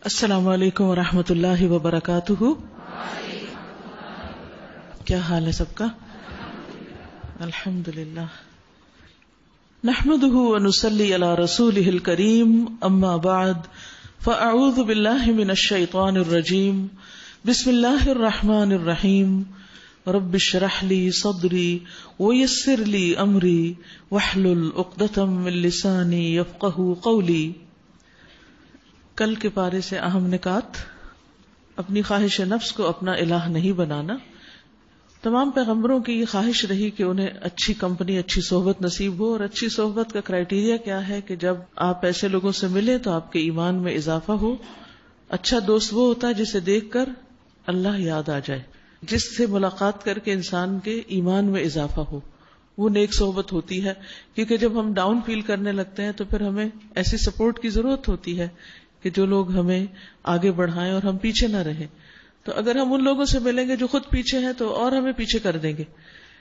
السلام علیکم ورحمۃ اللہ وبرکاتہ. کیا حال ہے سب کا؟ الحمدللہ. نحمده ونصلی علی رسولہ الکریم. اما بعد فاعوذ باللہ من الشیطان الرجیم. بسم اللہ الرحمن الرحیم. رب اشرح لی صدری ویسر لی امری واحلل عقدۃ من لسانی یفقہوا قولی. کل کے پارے سے اہم نکات. اپنی خواہش نفس کو اپنا الہ نہیں بنانا. تمام پیغمبروں کی یہ خواہش رہی کہ انہیں اچھی کمپنی، اچھی صحبت نصیب ہو. اور اچھی صحبت کا کرائیٹیریا کیا ہے کہ جب آپ ایسے لوگوں سے ملیں تو آپ کے ایمان میں اضافہ ہو. اچھا دوست وہ ہوتا ہے جسے دیکھ کر اللہ یاد آ جائے، جس سے ملاقات کر کے انسان کے ایمان میں اضافہ ہو. وہ نیک صحبت ہوتی ہے. کیونکہ جب ہم ڈاؤن فیل کرنے لگتے ہیں تو پھر ہمیں ایسی سپورٹ کی ضرورت ہوتی ہے کہ جو لوگ ہمیں آگے بڑھائیں اور ہم پیچھے نہ رہیں. تو اگر ہم ان لوگوں سے ملیں گے جو خود پیچھے ہیں تو اور ہمیں پیچھے کر دیں گے.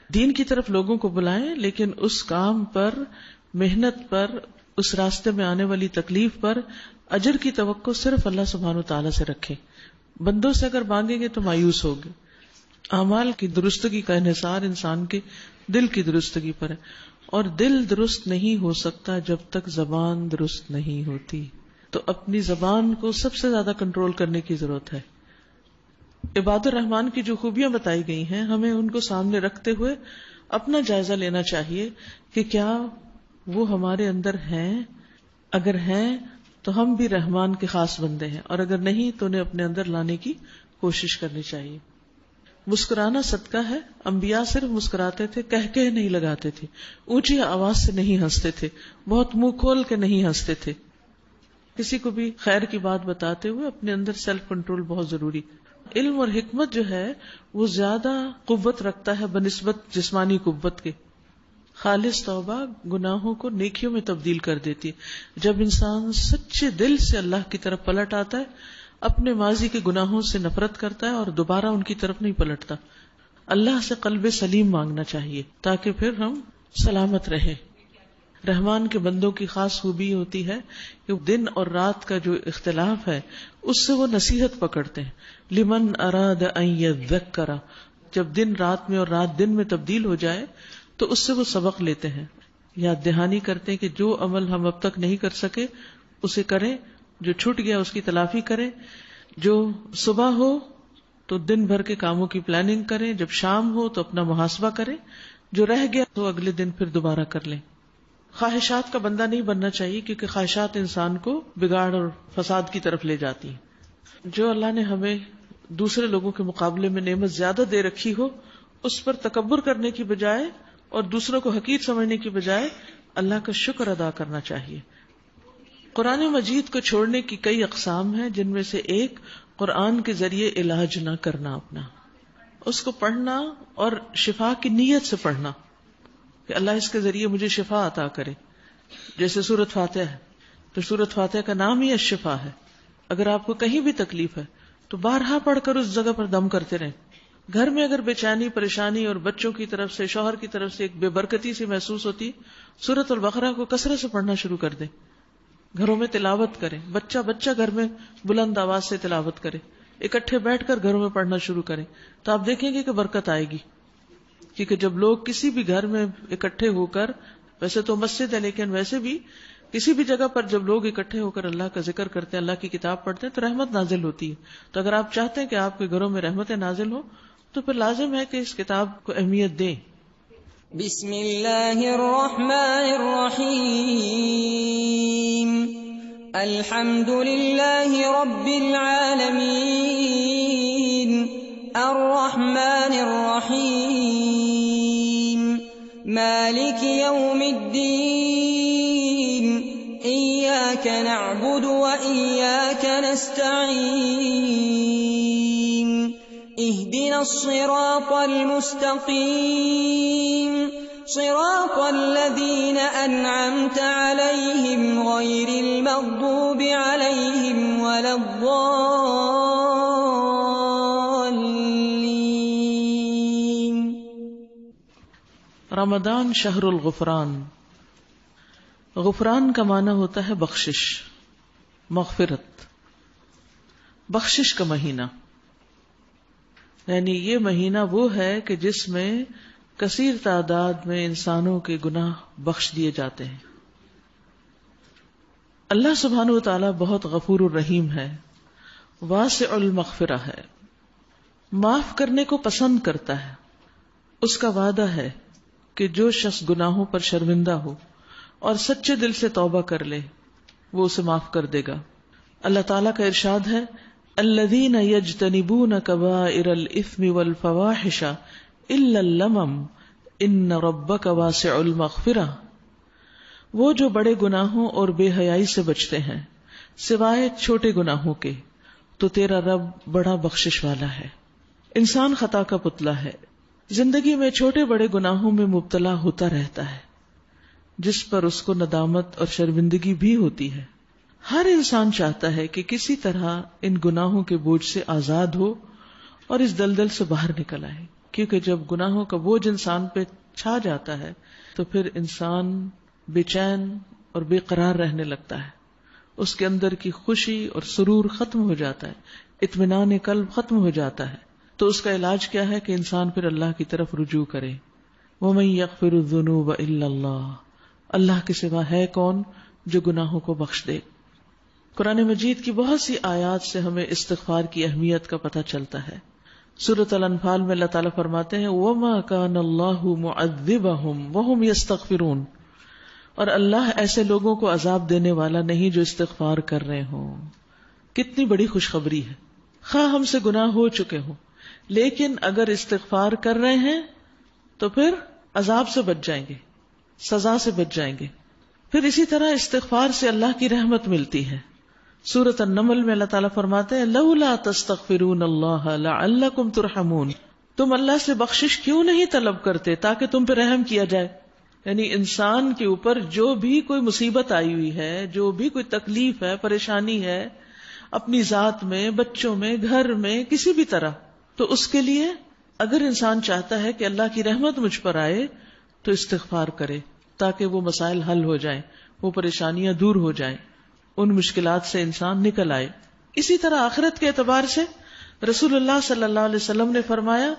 دین کی طرف لوگوں کو بلائیں، لیکن اس کام پر، محنت پر، اس راستے میں آنے والی تکلیف پر اجر کی توقع صرف اللہ سبحانہ و تعالیٰ سے رکھیں. بندوں سے اگر مانگیں گے تو مایوس ہوگے. اعمال کی درستگی کا انحصار انسان کے دل کی درستگی پر ہے، اور دل درست نہیں ہو سکتا جب تک زبان درست نہیں ہوتی. تو اپنی زبان کو سب سے زیادہ کنٹرول کرنے کی ضرورت ہے. عباد الرحمان کی جو خوبیاں بتائی گئی ہیں، ہمیں ان کو سامنے رکھتے ہوئے اپنا جائزہ لینا چاہیے کہ کیا وہ ہمارے اندر ہیں. اگر ہیں تو ہم بھی رحمان کے خاص بندے ہیں، اور اگر نہیں تو انہیں اپنے اندر لانے کی کوشش کرنی چاہیے. مسکرانا صدقہ ہے. انبیاء صرف مسکراتے تھے، کہہ نہیں لگاتے تھے، اونچی آواز سے نہیں ہنستے تھے، بہت منہ کھول کے نہیں ہنستے تھے. کسی کو بھی خیر کی بات بتاتے ہوئے اپنے اندر سیلف کنٹرول بہت ضروری. علم اور حکمت جو ہے وہ زیادہ قوت رکھتا ہے بنسبت جسمانی قوت کے. خالص توبہ گناہوں کو نیکیوں میں تبدیل کر دیتی ہے. جب انسان سچے دل سے اللہ کی طرف پلٹ آتا ہے، اپنے ماضی کے گناہوں سے نفرت کرتا ہے اور دوبارہ ان کی طرف نہیں پلٹتا. اللہ سے قلب سلیم مانگنا چاہیے تاکہ پھر ہم سلامت رہیں. رحمان کے بندوں کی خاص خوبی ہوتی ہے کہ دن اور رات کا جو اختلاف ہے اس سے وہ نصیحت پکڑتے ہیں. لمن اراد ان یذکر، جب دن رات میں اور رات دن میں تبدیل ہو جائے تو اس سے وہ سبق لیتے ہیں، یاد دہانی کرتے ہیں کہ جو عمل ہم اب تک نہیں کر سکے اسے کریں، جو چھوٹ گیا اس کی تلافی کریں. جو صبح ہو تو دن بھر کے کاموں کی پلاننگ کریں، جب شام ہو تو اپنا محاسبہ کریں، جو رہ گیا تو اگلے دن پھر دوبارہ کر لیں. خواہشات کا بندہ نہیں بننا چاہیے، کیونکہ خواہشات انسان کو بگاڑ اور فساد کی طرف لے جاتی ہیں. جو اللہ نے ہمیں دوسرے لوگوں کے مقابلے میں نعمت زیادہ دے رکھی ہو، اس پر تکبر کرنے کی بجائے اور دوسروں کو حقیر سمجھنے کی بجائے اللہ کا شکر ادا کرنا چاہیے. قرآن مجید کو چھوڑنے کی کئی اقسام ہیں، جن میں سے ایک قرآن کے ذریعے علاج نہ کرنا. اپنا اس کو پڑھنا اور شفا کی نیت سے پڑھنا کہ اللہ اس کے ذریعے مجھے شفا عطا کرے. جیسے سورۃ فاتحہ ہے تو سورۃ فاتحہ کا نام ہی الشفا ہے. اگر آپ کو کہیں بھی تکلیف ہے تو بارہا پڑھ کر اس جگہ پر دم کرتے رہیں. گھر میں اگر بے چینی، پریشانی اور بچوں کی طرف سے، شوہر کی طرف سے ایک بے برکتی سی محسوس ہوتی، سورۃ البقرہ کو کثرت سے پڑھنا شروع کر دیں. گھروں میں تلاوت کریں. بچہ گھر میں بلند آواز سے تلاوت کرے. اکٹھے بیٹھ کر گھروں میں پڑھنا شروع کریں تو آپ دیکھیں گے کہ برکت آئے گی. کیونکہ جب لوگ کسی بھی گھر میں اکٹھے ہو کر، ویسے تو مسجد ہے لیکن ویسے بھی کسی بھی جگہ پر جب لوگ اکٹھے ہو کر اللہ کا ذکر کرتے ہیں، اللہ کی کتاب پڑھتے ہیں تو رحمت نازل ہوتی ہے. تو اگر آپ چاہتے ہیں کہ آپ کے گھروں میں رحمتیں نازل ہو تو پھر لازم ہے کہ اس کتاب کو اہمیت دیں. بسم اللہ الرحمن الرحیم. الحمد للہ رب العالمین، الرحمن الرحیم، مالک یوم الدین، ایاک نعبد و ایاک نستعین، اہدنا الصراط المستقیم، صراط الذین انعمت علیہم غیر المغضوب علیہم ولا الضالین. رمضان شہر الغفران. غفران کا معنی ہوتا ہے بخشش، مغفرت. بخشش کا مہینہ، یعنی یہ مہینہ وہ ہے کہ جس میں کثیر تعداد میں انسانوں کے گناہ بخش دیے جاتے ہیں۔ اللہ سبحانہ وتعالی بہت غفور الرحیم ہے، واسع المغفرہ ہے، معاف کرنے کو پسند کرتا ہے۔ اس کا وعدہ ہے کہ جو شخص گناہوں پر شرمندہ ہو اور سچے دل سے توبہ کر لے وہ اسے معاف کر دے گا۔ اللہ تعالیٰ کا ارشاد ہے، الذین یجتنبون کبائر الاثم والفواحش الا اللمم ان ربک واسع المغفرہ، وہ جو بڑے گناہوں اور بے حیائی سے بچتے ہیں سوائے چھوٹے گناہوں کے، تو تیرا رب بڑا بخشش والا ہے۔ انسان خطا کا پتلا ہے، زندگی میں چھوٹے بڑے گناہوں میں مبتلا ہوتا رہتا ہے، جس پر اس کو ندامت اور شرمندگی بھی ہوتی ہے۔ ہر انسان چاہتا ہے کہ کسی طرح ان گناہوں کے بوجھ سے آزاد ہو اور اس دلدل سے باہر نکل آئے، کیونکہ جب گناہوں کا بوجھ انسان پہ چھا جاتا ہے تو پھر انسان بے چین اور بے قرار رہنے لگتا ہے، اس کے اندر کی خوشی اور سرور ختم ہو جاتا ہے، اطمینان قلب ختم ہو جاتا ہے۔ تو اس کا علاج کیا ہے کہ انسان پھر اللہ کی طرف رجوع کرے۔ وَمَن يَغْفِرُ الذُّنُوبَ إِلَّا اللَّهُ، اللہ کے سوا ہے کون جو گناہوں کو بخش دے۔ قرآن مجید کی بہت سی آیات سے ہمیں استغفار کی اہمیت کا پتہ چلتا ہے۔ سورۃ الانفال میں اللہ تعالیٰ فرماتے ہیں وَمَا كَانَ اللَّهُ مُعَذِّبَهُمْ وَهُمْ يَسْتَغْفِرُونَ، اور اللہ ایسے لوگوں کو عذاب دینے والا نہیں جو استغفار کر رہے ہوں۔ کتنی بڑی خوشخبری ہے، خواہ ہم سے گناہ ہو چکے ہوں لیکن اگر استغفار کر رہے ہیں تو پھر عذاب سے بچ جائیں گے، سزا سے بچ جائیں گے۔ پھر اسی طرح استغفار سے اللہ کی رحمت ملتی ہے۔ سورۃ النمل میں اللہ تعالیٰ فرماتے ہیں لولا تستغفرون اللہ لعلکم ترحمون، تم اللہ سے بخشش کیوں نہیں طلب کرتے تاکہ تم پہ رحم کیا جائے۔ یعنی انسان کے اوپر جو بھی کوئی مصیبت آئی ہوئی ہے، جو بھی کوئی تکلیف ہے، پریشانی ہے، اپنی ذات میں، بچوں میں، گھر میں، کسی بھی طرح، تو اس کے لیے اگر انسان چاہتا ہے کہ اللہ کی رحمت مجھ پر آئے تو استغفار کرے تاکہ وہ مسائل حل ہو جائیں، وہ پریشانیاں دور ہو جائیں، ان مشکلات سے انسان نکل آئے۔ اسی طرح آخرت کے اعتبار سے رسول اللہ صلی اللہ علیہ وسلم نے فرمایا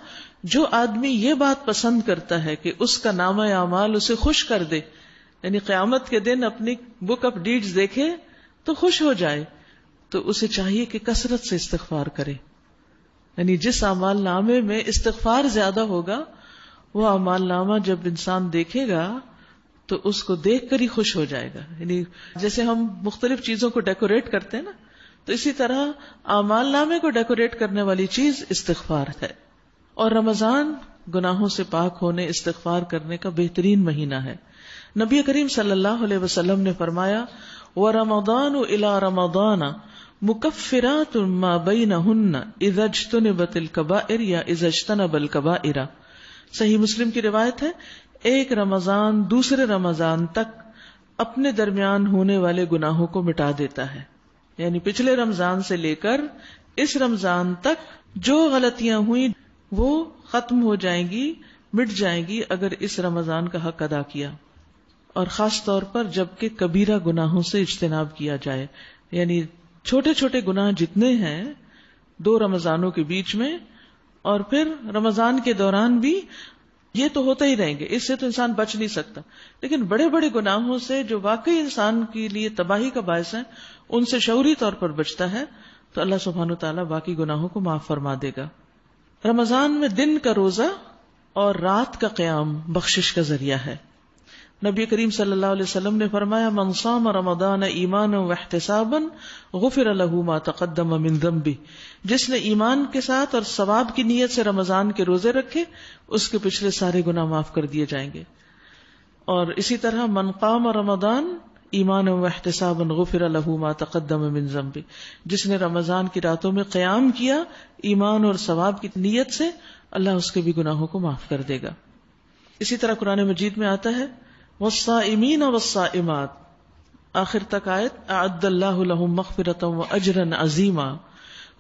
جو آدمی یہ بات پسند کرتا ہے کہ اس کا نامہ اعمال اسے خوش کر دے، یعنی قیامت کے دن اپنی بک آف ڈیڈز دیکھے تو خوش ہو جائے، تو اسے چاہیے کہ کثرت سے استغفار کرے۔ یعنی جس اعمال نامے میں استغفار زیادہ ہوگا وہ اعمال نامہ جب انسان دیکھے گا تو اس کو دیکھ کر ہی خوش ہو جائے گا۔ یعنی جیسے ہم مختلف چیزوں کو ڈیکوریٹ کرتے ہیں نا، تو اسی طرح اعمال نامے کو ڈیکوریٹ کرنے والی چیز استغفار ہے۔ اور رمضان گناہوں سے پاک ہونے، استغفار کرنے کا بہترین مہینہ ہے۔ نبی کریم صلی اللہ علیہ وسلم نے فرمایا وَرَمَضَانُ إِلَى رَمَضَانَ مُكَفِّرَاتٌ مَا بَيْنَهُنَّ إِذَا اجْتُنِبَتِ الْكَبَائِرُ یا إِذَا اجْتَنَبَ الْكَبَائِرَ۔ صحیح مسلم کی روایت ہے ایک رمضان دوسرے رمضان تک اپنے درمیان ہونے والے گناہوں کو مٹا دیتا ہے، یعنی پچھلے رمضان سے لے کر اس رمضان تک جو غلطیاں ہوئیں وہ ختم ہو جائیں گی، مٹ جائیں گی اگر اس رمضان کا حق ادا کیا، اور خاص طور پر جبکہ کبیرہ گناہوں سے اجتناب کیا جائے۔ یعنی چھوٹے چھوٹے گناہ جتنے ہیں 2 رمضانوں کے بیچ میں اور پھر رمضان کے دوران بھی یہ تو ہوتے ہی رہیں گے، اس سے تو انسان بچ نہیں سکتا، لیکن بڑے بڑے گناہوں سے جو واقعی انسان کے لیے تباہی کا باعث ہیں ان سے شعوری طور پر بچتا ہے تو اللہ سبحانہ وتعالیٰ باقی گناہوں کو معاف فرما دے گا۔ رمضان میں دن کا روزہ اور رات کا قیام بخشش کا ذریعہ ہے۔ نبی کریم صلی اللہ علیہ وسلم نے فرمایا من صام رمضان ایمانا واحتسابا غفر له ما تقدم من ذنبه، جس نے ایمان کے ساتھ اور ثواب کی نیت سے رمضان کے روزے رکھے اس کے پچھلے سارے گناہ معاف کر دیے جائیں گے۔ اور اسی طرح من قام رمضان ایمانا واحتسابا غفر له ما تقدم من ذنبه، جس نے رمضان کی راتوں میں قیام کیا ایمان اور ثواب کی نیت سے اللہ اس کے بھی گناہوں کو معاف کر دے گا۔ اسی طرح قرآن مجید میں آتا ہے والصائمین والصائمات، آخر تک آیت اعد اللہ لہم مغفرۃ واجرا عظیما،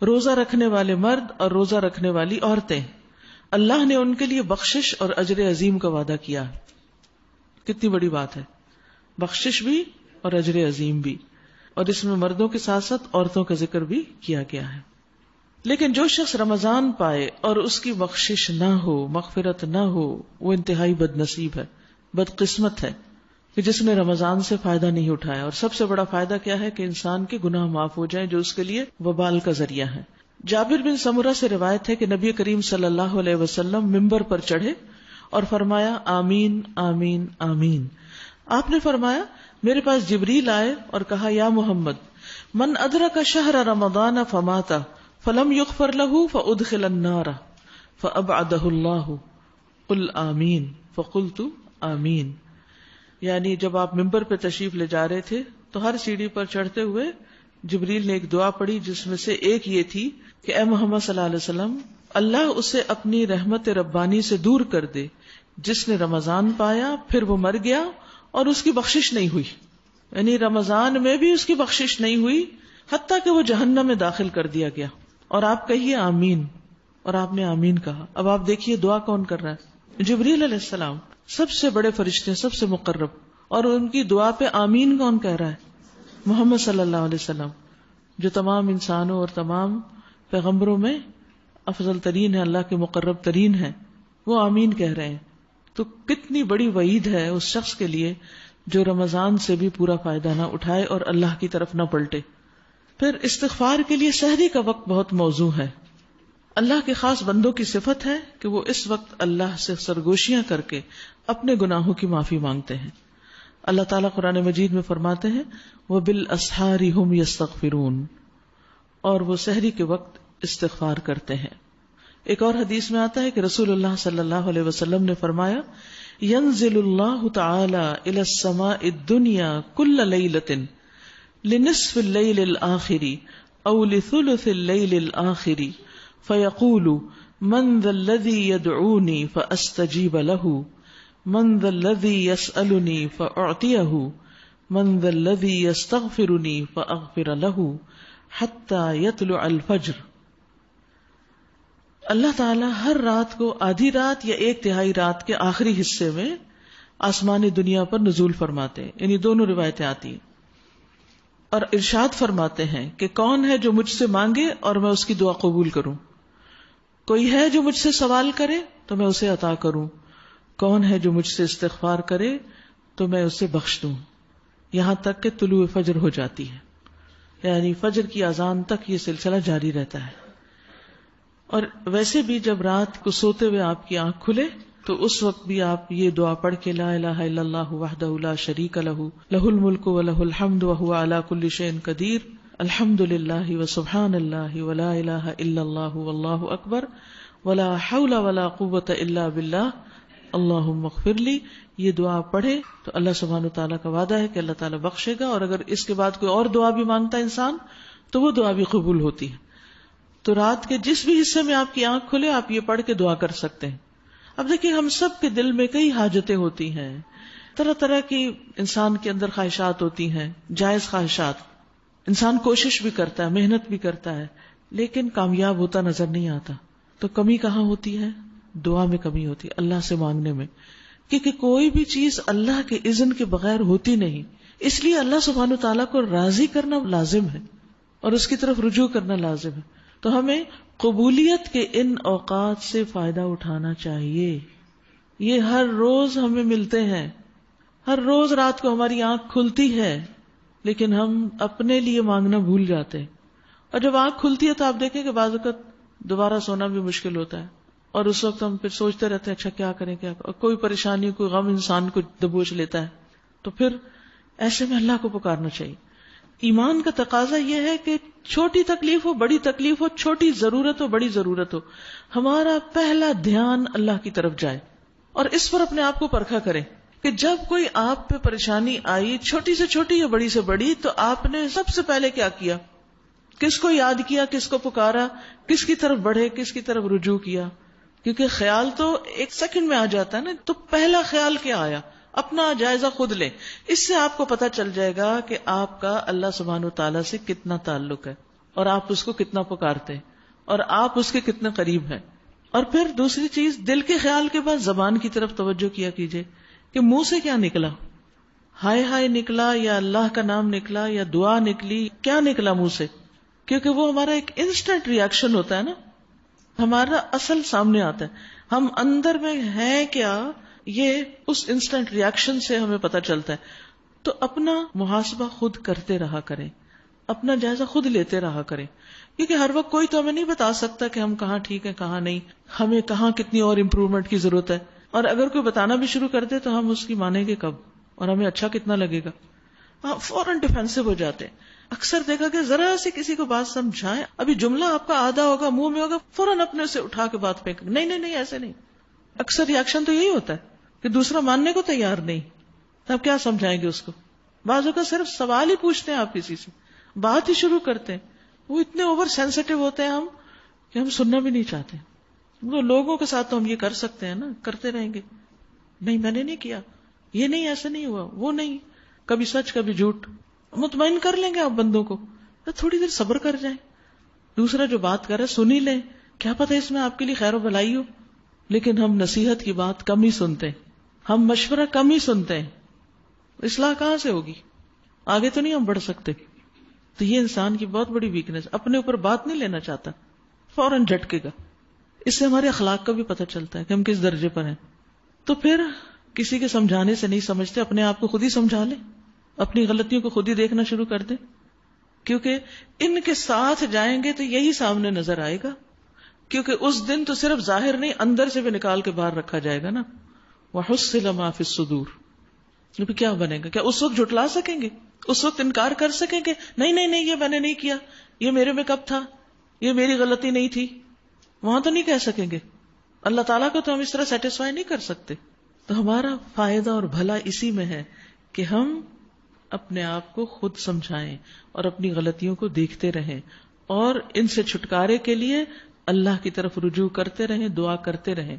روزہ رکھنے والے مرد اور روزہ رکھنے والی عورتیں، اللہ نے ان کے لیے بخشش اور اجر عظیم کا وعدہ کیا۔ کتنی بڑی بات ہے، بخشش بھی اور اجر عظیم بھی، اور اس میں مردوں کے ساتھ ساتھ عورتوں کا ذکر بھی کیا گیا ہے۔ لیکن جو شخص رمضان پائے اور اس کی بخشش نہ ہو، مغفرت نہ ہو، وہ انتہائی بد نصیب ہے، بد قسمت ہے کہ جس نے رمضان سے فائدہ نہیں اٹھایا. اور سب سے بڑا فائدہ کیا ہے کہ انسان کے گناہ معاف ہو جائیں، جو اس کے لیے وبال کا ذریعہ ہے. جابر بن سمرہ سے روایت ہے کہ نبی کریم صلی اللہ علیہ وسلم ممبر پر چڑھے اور فرمایا آمین آمین آمین. آپ نے فرمایا میرے پاس جبریل آئے اور کہا یا محمد من ادرک شہر رمضان فمات فلم یغفر له فادخل النار فابعدہ اللہ قل آمین فقلت آمین. یعنی جب آپ ممبر پہ تشریف لے جا رہے تھے تو ہر سیڑھی پر چڑھتے ہوئے جبریل نے ایک دعا پڑھی جس میں سے ایک یہ تھی کہ اے محمد صلی اللہ علیہ وسلم اللہ اسے اپنی رحمت ربانی سے دور کر دے جس نے رمضان پایا پھر وہ مر گیا اور اس کی بخشش نہیں ہوئی. یعنی رمضان میں بھی اس کی بخشش نہیں ہوئی حتیٰ کہ وہ جہنم میں داخل کر دیا گیا. اور آپ کہیے آمین، اور آپ نے آمین کہا. اب آپ دیکھیے دعا کون کر رہا ہے؟ جبریل علیہ السلام، سب سے بڑے فرشتے، سب سے مقرب. اور ان کی دعا پہ آمین کون کہہ رہا ہے؟ محمد صلی اللہ علیہ وسلم، جو تمام انسانوں اور تمام پیغمبروں میں افضل ترین ہے، اللہ کے مقرب ترین ہے، وہ آمین کہہ رہے ہیں. تو کتنی بڑی وعید ہے اس شخص کے لیے جو رمضان سے بھی پورا فائدہ نہ اٹھائے اور اللہ کی طرف نہ پلٹے. پھر استغفار کے لیے سحری کا وقت بہت موزوں ہے. اللہ کے خاص بندوں کی صفت ہے کہ وہ اس وقت اللہ سے سرگوشیاں کر کے اپنے گناہوں کی معافی مانگتے ہیں. اللہ تعالیٰ قرآن مجید میں فرماتے ہیں وَبِالْأَسْحَارِ هُمْ يَسْتَغْفِرُونَ، اور وہ سحری کے وقت استغفار کرتے ہیں. ایک اور حدیث میں آتا ہے کہ رسول اللہ صلی اللہ علیہ وسلم نے فرمایا ينزل اللہ تعالی الى السماء الدنیا كل ليلة لنصف الليل الآخر او لثلث الليل الآخر فيقول من ذا الذي يدعوني فأستجيب له من ذا الذي يسألني فأعطيه من ذا الذي يستغفرني فأغفر له حتى يطلع الفجر. اللہ تعالیٰ ہر رات کو آدھی رات یا ایک تہائی رات کے آخری حصے میں آسمانی دنیا پر نزول فرماتے ہیں. یعنی دونوں روایتیں آتی ہیں اور ارشاد فرماتے ہیں کہ کون ہے جو مجھ سے مانگے اور میں اس کی دعا قبول کروں، کوئی ہے جو مجھ سے سوال کرے تو میں اسے عطا کروں، کون ہے جو مجھ سے استغفار کرے تو میں اسے بخش دوں، یہاں تک کہ طلوع فجر ہو جاتی ہے. یعنی فجر کی اذان تک یہ سلسلہ جاری رہتا ہے. اور ویسے بھی جب رات کو سوتے ہوئے آپ کی آنکھ کھلے تو اس وقت بھی آپ یہ دعا پڑھ کے لا الہ الا اللہ وحدہ لا شریک لہ لہ الملک ولہ الحمد وہو علی کل شیء قدیر الحمد للہ وسبحان اللہ ولا الہ الا اللہ واللہ اکبر ولا حول ولا قوۃ الا باللہ اللہم اغفر لی، یہ دعا پڑھے تو اللہ سبحانہ وتعالیٰ کا وعدہ ہے کہ اللہ تعالیٰ بخشے گا. اور اگر اس کے بعد کوئی اور دعا بھی مانگتا ہے انسان تو وہ دعا بھی قبول ہوتی ہے. تو رات کے جس بھی حصے میں آپ کی آنکھ کھلے آپ یہ پڑھ کے دعا کر سکتے ہیں. اب دیکھیں ہم سب کے دل میں کئی حاجتیں ہوتی ہیں، طرح طرح کی انسان کے اندر خواہشات ہوتی ہیں، جائز خواہشات. انسان کوشش بھی کرتا ہے، محنت بھی کرتا ہے، لیکن کامیاب ہوتا نظر نہیں آتا. تو کمی کہاں ہوتی ہے؟ دعا میں کمی ہوتی ہے، اللہ سے مانگنے میں. کیونکہ کوئی بھی چیز اللہ کے اذن کے بغیر ہوتی نہیں. اس لیے اللہ سبحانہ تعالیٰ کو راضی کرنا لازم ہے اور اس کی طرف رجوع کرنا لازم ہے. تو ہمیں قبولیت کے ان اوقات سے فائدہ اٹھانا چاہیے. یہ ہر روز ہمیں ملتے ہیں، ہر روز رات کو ہماری آنکھ کھلتی ہے، لیکن ہم اپنے لیے مانگنا بھول جاتے ہیں. اور جب آنکھ کھلتی ہے تو آپ دیکھیں کہ بعض اوقات دوبارہ سونا بھی مشکل ہوتا ہے، اور اس وقت ہم پھر سوچتے رہتے ہیں اچھا کیا کریں کیا کریں. اور کوئی پریشانی کوئی غم انسان کو دبوچ لیتا ہے. تو پھر ایسے میں اللہ کو پکارنا چاہیے. ایمان کا تقاضا یہ ہے کہ چھوٹی تکلیف ہو بڑی تکلیف ہو، چھوٹی ضرورت ہو بڑی ضرورت ہو، ہمارا پہلا دھیان اللہ کی طرف جائے اور اس پر اپنے آپ کو پرکھا کریں کہ جب کوئی آپ پہ پریشانی آئی، چھوٹی سے چھوٹی یا بڑی سے بڑی، تو آپ نے سب سے پہلے کیا کیا؟ کس کو یاد کیا، کس کو پکارا، کس کی طرف بڑھے، کس کی طرف رجوع کیا. کیونکہ خیال تو ایک سیکنڈ میں آ جاتا ہے نا. تو پہلا خیال کیا آیا؟ اپنا جائزہ خود لیں. اس سے آپ کو پتہ چل جائے گا کہ آپ کا اللہ سبحانہ وتعالیٰ سے کتنا تعلق ہے اور آپ اس کو کتنا پکارتے ہیں اور آپ اس کے کتنے قریب ہیں. اور پھر دوسری چیز، دل کے خیال کے بعد زبان کی طرف توجہ کیا کیجئے کہ منہ سے کیا نکلا. ہائے ہائے نکلا یا اللہ کا نام نکلا یا دعا نکلی، کیا نکلا منہ سے؟ کیونکہ وہ ہمارا ایک انسٹنٹ ریئیکشن ہوتا ہے نا، ہمارا اصل سامنے آتا ہے، ہم اندر میں ہے کیا یہ اس انسٹنٹ ریئیکشن سے ہمیں پتہ چلتا ہے. تو اپنا محاسبہ خود کرتے رہا کریں، اپنا جائزہ خود لیتے رہا کریں، کیونکہ ہر وقت کوئی تو ہمیں نہیں بتا سکتا کہ ہم کہاں ٹھیک ہیں کہاں نہیں، ہمیں کہاں کتنی اور امپروومنٹ کی ضرورت ہے. اور اگر کوئی بتانا بھی شروع کر دے تو ہم اس کی مانیں گے کب، اور ہمیں اچھا کتنا لگے گا. فوراً ڈیفینسو ہو جاتے ہیں. اکثر دیکھا کہ ذرا سے کسی کو بات سمجھائیں، ابھی جملہ آپ کا آدھا ہوگا منہ میں ہوگا، فوراً اپنے سے اٹھا کے بات پھینک، نہیں ایسے نہیں. اکثر ریئیکشن تو یہی ہوتا ہے کہ دوسرا ماننے کو تیار نہیں، تب کیا سمجھائیں گے اس کو. بعضوں کا صرف سوال ہی پوچھتے ہیں آپ کسی سے، بات ہی شروع کرتے ہیں، وہ اتنے اوور سینسٹیو ہوتے ہیں ہم کہ ہم سننا بھی نہیں چاہتے. وہ لوگوں کے ساتھ تو ہم یہ کر سکتے ہیں نا، کرتے رہیں گے، نہیں میں نے نہیں کیا، یہ نہیں ایسا نہیں ہوا، وہ نہیں، کبھی سچ کبھی جھوٹ. مطمئن کر لیں گے آپ بندوں کو، تو تھوڑی دیر صبر کر جائیں. دوسرا جو بات کر رہا ہے سن ہی لیں، کیا پتہ اس میں آپ کے لیے خیر و بھلائی ہو. لیکن ہم نصیحت کی بات کم ہی سنتے ہیں، ہم مشورہ کم ہی سنتے ہیں. اصلاح کہاں سے ہوگی؟ آگے تو نہیں ہم بڑھ سکتے. تو یہ انسان کی بہت بڑی ویکنس، اپنے اوپر بات نہیں لینا چاہتا، فوراً جھٹکے گا. اس سے ہمارے اخلاق کا بھی پتہ چلتا ہے کہ ہم کس درجے پر ہیں. تو پھر کسی کے سمجھانے سے نہیں سمجھتے، اپنے آپ کو خود ہی سمجھا لیں، اپنی غلطیوں کو خود ہی دیکھنا شروع کر دیں. کیونکہ ان کے ساتھ جائیں گے تو یہی سامنے نظر آئے گا. کیونکہ اس دن تو صرف ظاہر نہیں، اندر سے بھی نکال کے باہر رکھا جائے گا نا. وَحُصِّلَ مَا فِي الصُّدُورِ. تو کیا بنے گا؟ کیا اس وقت جھٹلا سکیں گے؟ اس وقت انکار کر سکیں گے؟ نہیں یہ میں نے نہیں کیا، یہ میرے میں کب تھا، یہ میری غلطی نہیں تھی. وہاں تو نہیں کہہ سکیں گے. اللہ تعالیٰ کو تو ہم اس طرح سیٹسفائی نہیں کر سکتے. تو ہمارا فائدہ اور بھلا اسی میں ہے کہ ہم اپنے آپ کو خود سمجھائیں اور اپنی غلطیوں کو دیکھتے رہیں، اور ان سے چھٹکارے کے لیے اللہ کی طرف رجوع کرتے رہیں، دعا کرتے رہیں.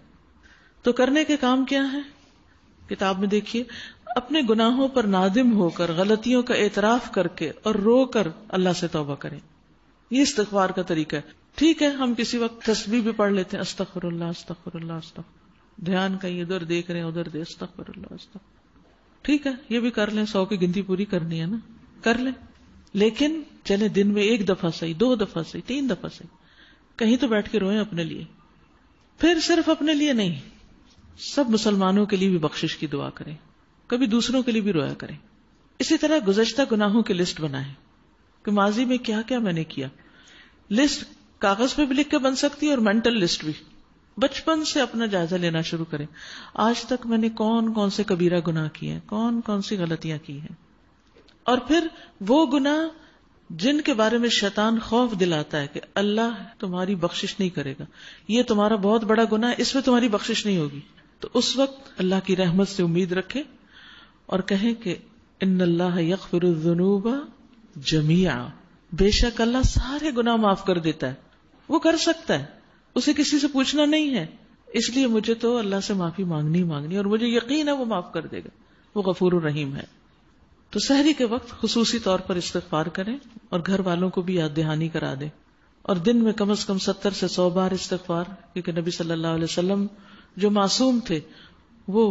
تو کرنے کے کام کیا ہے؟ کتاب میں دیکھیے، اپنے گناہوں پر نادم ہو کر، غلطیوں کا اعتراف کر کے اور رو کر اللہ سے توبہ کریں. یہ استغفار کا طریقہ ہے. ٹھیک ہے ہم کسی وقت تسبیح بھی پڑھ لیتے ہیں، استغفر اللہ استغفر اللہ استغفر، دھیان کہیں ادھر دیکھ رہے ہیں ادھر دے، استغفر اللہ استغفر. ٹھیک ہے یہ بھی کر لیں، 100 کی گنتی پوری کرنی ہے نا، کر لیں. لیکن چلے دن میں 1 دفعہ صحیح، 2 دفعہ صحیح، 3 دفعہ صحیح، کہیں تو بیٹھ کے روئیں اپنے لیے. پھر صرف اپنے لیے نہیں، سب مسلمانوں کے لیے بھی بخشش کی دعا کریں، کبھی دوسروں کے لیے بھی رویا کریں. اسی طرح گزشتہ گناہوں کی لسٹ بنائیں کہ ماضی میں کیا کیا میں نے کیا. لسٹ کاغذ پہ بھی لکھ کے بن سکتی ہے اور مینٹل لسٹ بھی. بچپن سے اپنا جائزہ لینا شروع کریں، آج تک میں نے کون کون سے کبیرہ گناہ کیے ہیں، کون کون سی غلطیاں کی ہیں. اور پھر وہ گناہ جن کے بارے میں شیطان خوف دلاتا ہے کہ اللہ تمہاری بخشش نہیں کرے گا، یہ تمہارا بہت بڑا گناہ ہے، اس میں تمہاری بخشش نہیں ہوگی، تو اس وقت اللہ کی رحمت سے امید رکھیں اور کہیں کہ ان اللہ یغفر الذنوب جميعا، بے شک اللہ سارے گناہ معاف کر دیتا ہے. وہ کر سکتا ہے، اسے کسی سے پوچھنا نہیں ہے، اس لیے مجھے تو اللہ سے معافی مانگنی اور مجھے یقین ہے وہ معاف کر دے گا، وہ غفور الرحیم ہے. تو سحری کے وقت خصوصی طور پر استغفار کریں اور گھر والوں کو بھی یاد دہانی کرا دیں، اور دن میں کم از کم 70 سے 100 بار استغفار، کیونکہ نبی صلی اللہ علیہ وسلم جو معصوم تھے وہ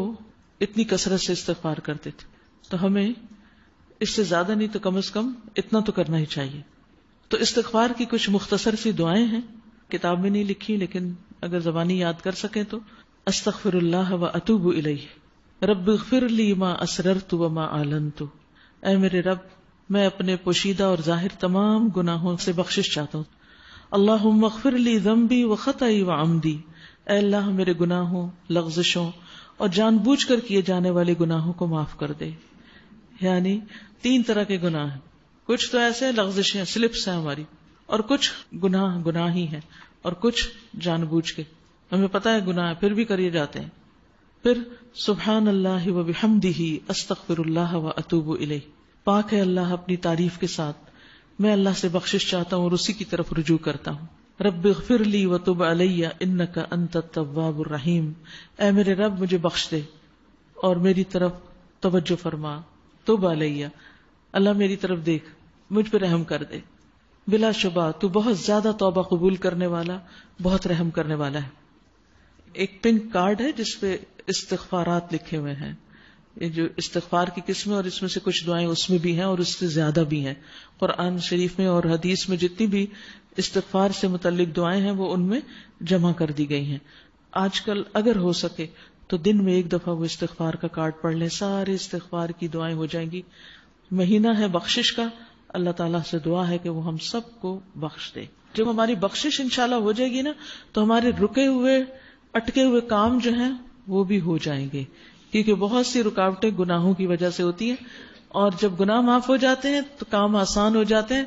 اتنی کثرت سے استغفار کرتے تھے. تو ہمیں اس سے زیادہ نہیں تو کم از کم اتنا تو کرنا ہی چاہیے. تو استغفار کی کچھ مختصر سی دعائیں ہیں، کتاب میں نہیں لکھی لیکن اگر زبانی یاد کر سکیں تو: استغفر اللہ و اتوب الیہ، رب اغفر لی ما اسررت و ما اعلنت، اے میرے رب میں اپنے پوشیدہ اور ظاہر تمام گناہوں سے بخشش چاہتا ہوں. اللہم اغفر لی ذنبی و خطئی و عمدی، اے اللہ میرے گناہوں، لغزشوں اور جان بوجھ کر کیے جانے والے گناہوں کو معاف کر دے. یعنی 3 طرح کے گناہ ہیں، کچھ تو ایسے لغزشیں سلپس ہیں ہماری، اور کچھ گناہ ہی ہیں، اور کچھ جان بوجھ کے ہمیں پتہ ہے گناہ ہے پھر بھی کریے جاتے ہیں. پھر سبحان اللہ و بحمدہ استغفر اللہ و اتوب الیہ، پاک ہے اللہ اپنی تعریف کے ساتھ، میں اللہ سے بخشش چاہتا ہوں اور اسی کی طرف رجوع کرتا ہوں. رب اغفر لی وتب علی انک انت التواب الرحیم، اے میرے رب مجھے بخش دے اور میری طرف توجہ فرما. تب علیہ، اللہ میری طرف دیکھ، مجھ پہ رحم کر دے. بلا شبہ تو بہت زیادہ توبہ قبول کرنے والا، بہت رحم کرنے والا ہے. ایک پنک کارڈ ہے جس پہ استغفارات لکھے ہوئے ہیں، یہ جو استغفار کی قسمیں اور اس میں سے کچھ دعائیں اس میں بھی ہیں اور اس سے زیادہ بھی ہیں. قرآن شریف میں اور حدیث میں جتنی بھی استغفار سے متعلق دعائیں ہیں وہ ان میں جمع کر دی گئی ہیں. آج کل اگر ہو سکے تو دن میں ایک دفعہ وہ استغفار کا کارڈ پڑھ لیں, سارے استغفار کی دعائیں ہو جائیں گی. مہینہ ہے بخشش کا, اللہ تعالیٰ سے دعا ہے کہ وہ ہم سب کو بخش دے. جب ہماری بخشش انشاءاللہ ہو جائے گی نا تو ہمارے رکے ہوئے اٹکے ہوئے کام جو ہیں وہ بھی ہو جائیں گے, کیونکہ بہت سی رکاوٹیں گناہوں کی وجہ سے ہوتی ہیں, اور جب گناہ معاف ہو جاتے ہیں تو کام آسان ہو جاتے ہیں,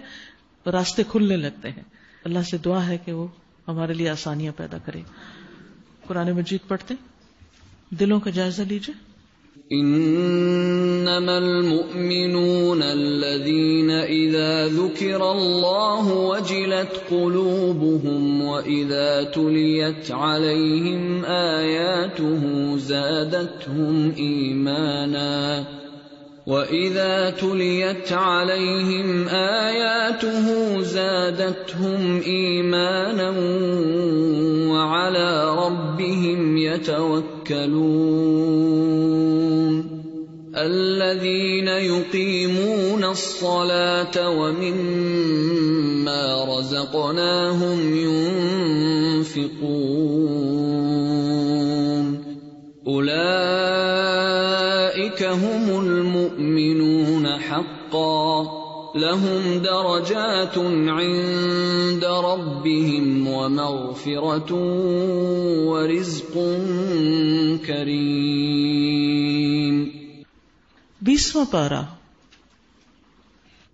راستے کھلنے لگتے ہیں. اللہ سے دعا ہے کہ وہ ہمارے لیے آسانیاں پیدا کرے. قرآن مجید پڑھتے دلوں کا جائزہ لیجئے. انما المؤمنون الذين اذا ذكر الله وجلت قلوبهم واذا تليت عليهم اياته زادتهم ايمانا وَإِذَا تُلِيَتْ عَلَيْهِمْ آيَاتُهُ زَادَتْهُمْ إِيمَانًا وَعَلَى رَبِّهِمْ يَتَوَكَّلُونَ الَّذِينَ يُقِيمُونَ الصَّلَاةَ وَمِمَّا رَزَقْنَاهُمْ يُنْفِقُونَ أُولَئِكَ هُمُ المؤمنون حقا لهم درجات عند ربهم ومغفرة ورزق كريم. 20واں پارہ.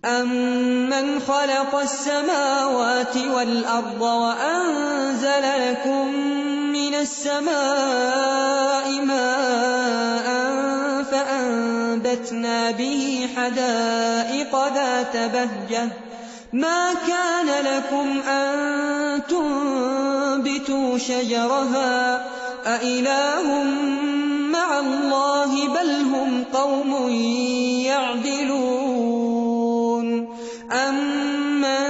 أَمَّنْ خَلَقَ السَّمَاوَاتِ وَالْأَرْضَ وَأَنزَلَ لَكُم مِّنَ السَّمَاءِ مَاءً فَأَنبَتْنَا بِهِ حَدَائِقَ ذَاتَ بَهْجَةٍ مَا كَانَ لَكُمْ أَن تُنبِتُوا شَجَرَهَا أَإِلَٰهٌ مَّعَ اللَّهِ بَلْ هُمْ قَوْمٌ يَعْدِلُونَ. أَمَّن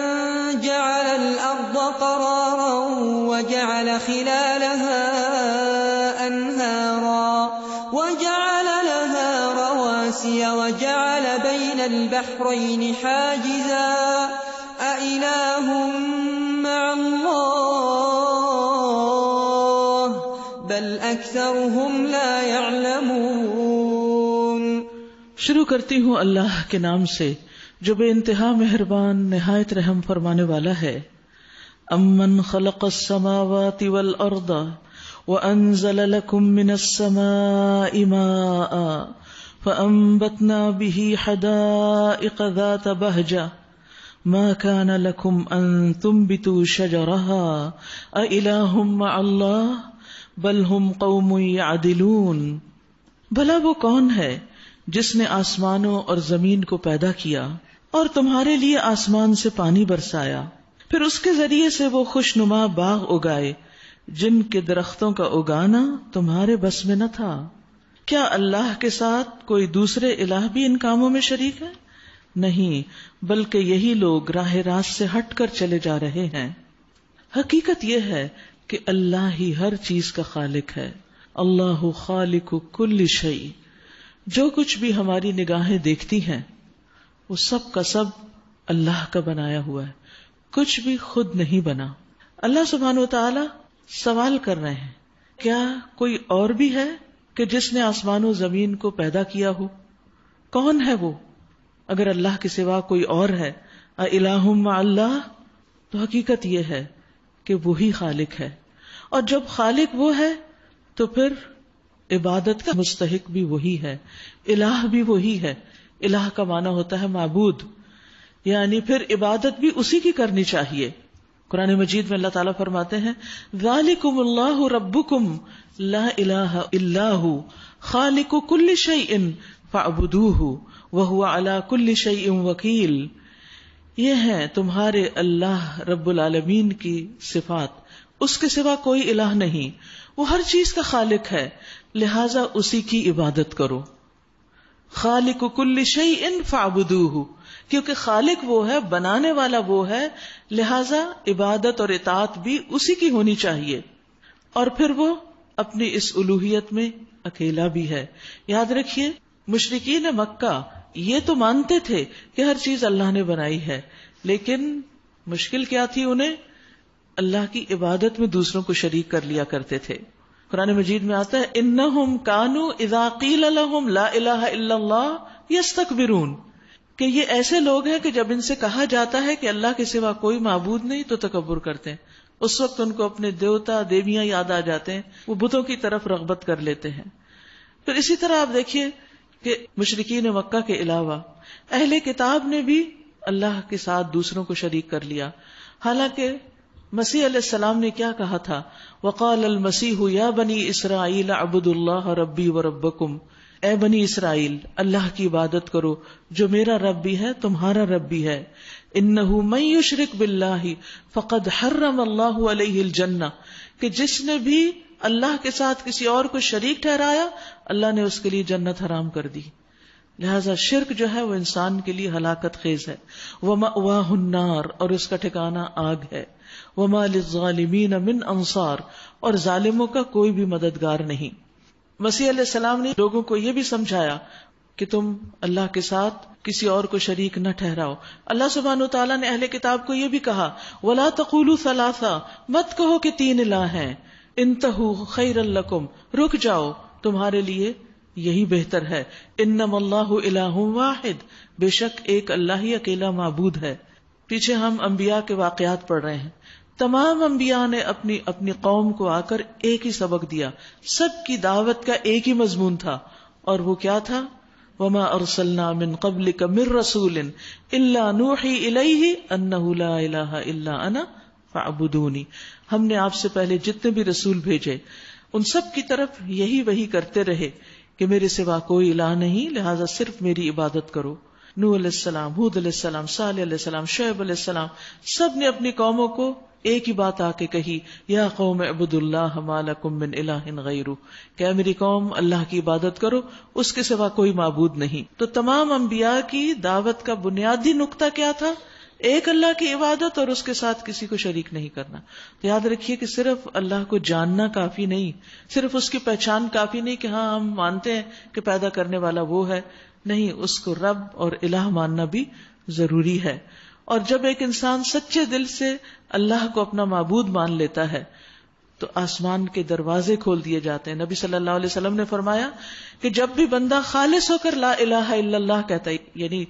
جَعَلَ الْأَرْضَ قَرَارًا وَجَعَلَ خِلَالَهَا أَنْهَارًا وَجَعَلَ لَهَا رَوَاسِيَ وَجَعَلَ بَيْنَ الْبَحْرَيْنِ حَاجِزًا أَإِلَٰهٌ مَّعَ اللَّهِ بَلْ أَكْثَرُهُمْ لَا يَعْلَمُونَ. شروع کرتی ہوں اللہ کے نام سے جو بے انتہا مہربان نہایت رحم فرمانے والا ہے. امن خلق السماوات والارض وانزل لكم من السماء ماء فانبتنا به حدائق ذات بهجة ما كان لكم ان تنبتوا شجرها أإله مع الله بل هم قوم يعدلون. بھلا وہ کون ہے جس نے آسمانوں اور زمین کو پیدا کیا اور تمہارے لیے آسمان سے پانی برسایا, پھر اس کے ذریعے سے وہ خوش نما باغ اگائے جن کے درختوں کا اگانا تمہارے بس میں نہ تھا. کیا اللہ کے ساتھ کوئی دوسرے الہ بھی ان کاموں میں شریک ہے؟ نہیں, بلکہ یہی لوگ راہ راست سے ہٹ کر چلے جا رہے ہیں. حقیقت یہ ہے کہ اللہ ہی ہر چیز کا خالق ہے. اللہ خالق کل شیء. جو کچھ بھی ہماری نگاہیں دیکھتی ہیں وہ سب کا سب اللہ کا بنایا ہوا ہے, کچھ بھی خود نہیں بنا. اللہ سبحانہ و تعالی سوال کر رہے ہیں, کیا کوئی اور بھی ہے کہ جس نے آسمان و زمین کو پیدا کیا ہو؟ کون ہے وہ اگر اللہ کے سوا کوئی اور ہے؟ اِلَٰهٌ مَّعَ اللَّهِ. تو حقیقت یہ ہے کہ وہی خالق ہے, اور جب خالق وہ ہے تو پھر عبادت کا مستحق بھی وہی ہے, الہ بھی وہی ہے. الہ کا معنی ہوتا ہے معبود, یعنی پھر عبادت بھی اسی کی کرنی چاہیے. قرآن مجید میں اللہ تعالیٰ فرماتے ہیں ذالکم اللہ ربکم لا الہ الا ھو خالق کل شیء فاعبدوہ وہو علی کل شیء وکیل. یہ ہیں تمہارے اللہ رب العالمین کی صفات, اس کے سوا کوئی الہ نہیں, وہ ہر چیز کا خالق ہے, لہذا اسی کی عبادت کرو. خالق کل شیء فاعبدوہ, کیونکہ خالق وہ ہے, بنانے والا وہ ہے, لہذا عبادت اور اطاعت بھی اسی کی ہونی چاہیے. اور پھر وہ اپنی اس الوہیت میں اکیلا بھی ہے. یاد رکھیے مشرکین مکہ یہ تو مانتے تھے کہ ہر چیز اللہ نے بنائی ہے، لیکن مشکل کیا تھی؟ انہیں اللہ کی عبادت میں دوسروں کو شریک کر لیا کرتے تھے. قرآن مجید میں آتا ہے انہم کانوا اذا قیل لہم لا الہ الا اللہ یستکبرون، کہ یہ ایسے لوگ ہیں کہ جب ان سے کہا جاتا ہے کہ اللہ کے سوا کوئی معبود نہیں تو تکبر کرتے ہیں. اس وقت ان کو اپنے دیوتا دیویاں یاد آ جاتے ہیں، وہ بتوں کی طرف رغبت کر لیتے ہیں. پھر اسی طرح آپ دیکھیے کہ مشرکین مکہ کے علاوہ اہل کتاب نے بھی اللہ کے ساتھ دوسروں کو شریک کر لیا. حالانکہ مسیح علیہ السلام نے کیا کہا تھا؟ وقال المسیح یا بنی اسرائیل اعبدوا اللہ ربی وربکم، اے بنی اسرائیل اللہ کی عبادت کرو جو میرا رب بھی ہے تمہارا رب بھی ہے. انہ من یشرک باللہ فقد حرم اللہ علیہ الجنہ، کہ جس نے بھی اللہ کے ساتھ کسی اور کو شریک ٹھہرایا اللہ نے اس کے لیے جنت حرام کر دی. لہذا شرک جو ہے وہ انسان کے لیے ہلاکت خیز ہے. وَمَأْوَاهُ النَّارُ، اور اس کا ٹھکانہ آگ ہے. وَمَا لِلظَّالِمِينَ مِنْ أَنصَارٍ، اور ظالموں کا کوئی بھی مددگار نہیں. مسیح علیہ السلام نے لوگوں کو یہ بھی سمجھایا کہ تم اللہ کے ساتھ کسی اور کو شریک نہ ٹھہراؤ. اللہ سبحانہ وتعالیٰ نے اہل کتاب کو یہ بھی کہا وَلَا تَقُولُوا ثَلَاثَةٌ، مت کہو کہ 3 الہ ہیں. انتہوا خیرا لکم، رک جاؤ تمہارے لیے یہی بہتر ہے. انما اللہ الہ واحد، بے شک ایک اللہ ہی اکیلا معبود ہے. پیچھے ہم انبیاء کے واقعات پڑھ رہے ہیں. تمام انبیاء نے اپنی قوم کو آ کر ایک ہی سبق دیا، سب کی دعوت کا ایک ہی مضمون تھا، اور وہ کیا تھا؟ وما ارسلنا من قبلک من رسول الا نوحی الیہ انہ لا الہ الا انا فاعبدونی. ہم نے آپ سے پہلے جتنے بھی رسول بھیجے ان سب کی طرف یہی وحی کرتے رہے کہ میرے سوا کوئی الہ نہیں، لہذا صرف میری عبادت کرو. نوح علیہ السلام، ہود علیہ السلام، صالح علیہ السلام، شعیب علیہ السلام، سب نے اپنی قوموں کو ایک ہی بات آ کے کہی یا قوم اعبدوا اللہ ما لکم من الہ غیرہ، کہ میری قوم اللہ کی عبادت کرو، اس کے سوا کوئی معبود نہیں. تو تمام انبیاء کی دعوت کا بنیادی نقطہ کیا تھا؟ ایک اللہ کی عبادت اور اس کے ساتھ کسی کو شریک نہیں کرنا. تو یاد رکھیے کہ صرف اللہ کو جاننا کافی نہیں، صرف اس کی پہچان کافی نہیں کہ ہاں ہم مانتے ہیں کہ پیدا کرنے والا وہ ہے، نہیں، اس کو رب اور الہ ماننا بھی ضروری ہے. اور جب ایک انسان سچے دل سے اللہ کو اپنا معبود مان لیتا ہے تو آسمان کے دروازے کھول دیے جاتے ہیں. نبی صلی اللہ علیہ وسلم نے فرمایا کہ جب بھی بندہ خالص ہو کر لا الہ الا اللہ کہتا ہے، یعنی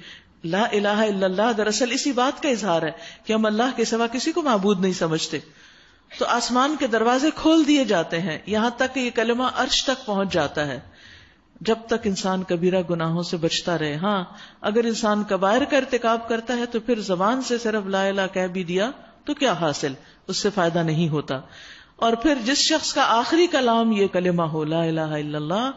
لا الہ الا اللہ دراصل اسی بات کا اظہار ہے کہ ہم اللہ کے سوا کسی کو معبود نہیں سمجھتے، تو آسمان کے دروازے کھول دیے جاتے ہیں، یہاں تک کہ یہ کلمہ عرش تک پہنچ جاتا ہے، جب تک انسان کبیرہ گناہوں سے بچتا رہے. ہاں اگر انسان کبائر کا ارتکاب کرتا ہے تو پھر زبان سے صرف لا الہ کہہ بھی دیا تو کیا حاصل، اس سے فائدہ نہیں ہوتا. اور پھر جس شخص کا آخری کلام یہ کلمہ ہو لا الہ الا اللہ،